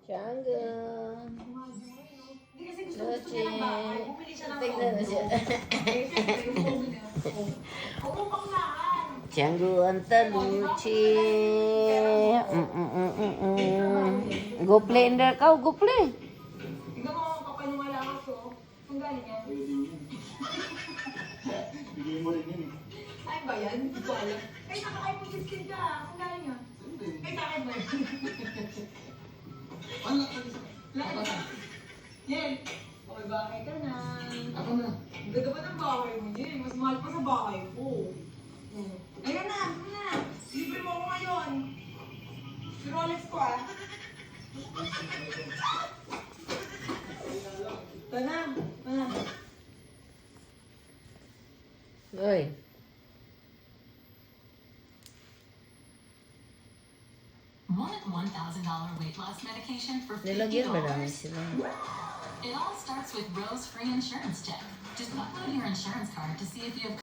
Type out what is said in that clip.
Jungle. Hindi kasi gusto niya ng bahay. Bumili siya ng Tignan na siya. Pumupanglaan. Jungle Antalucci. Go play in there, Go play. Tignan mo ang kapal ng malakas ko. Ang galing yan. Bigay mo rin yun eh. Ay ba yan? Hindi ko alam. Ay, naka-iPhone 15 ka. Ang galing yan. Ay, takit ba yan? Ano ka? Lakad ka. Yan. Okay, bakay ka na. Ako na. Ang ganda ba ng bahay mo, Jen? Mas mahal pa sa bahay ko. Ayan na, ano na. Libre mo ako ngayon. Si Rolex ko ah. Ito na. Oy. Want $1,000 weight loss medication for $50? Nilagyan ba namin sila? It all starts with Rose Free Insurance Check. Just upload your insurance card to see if you have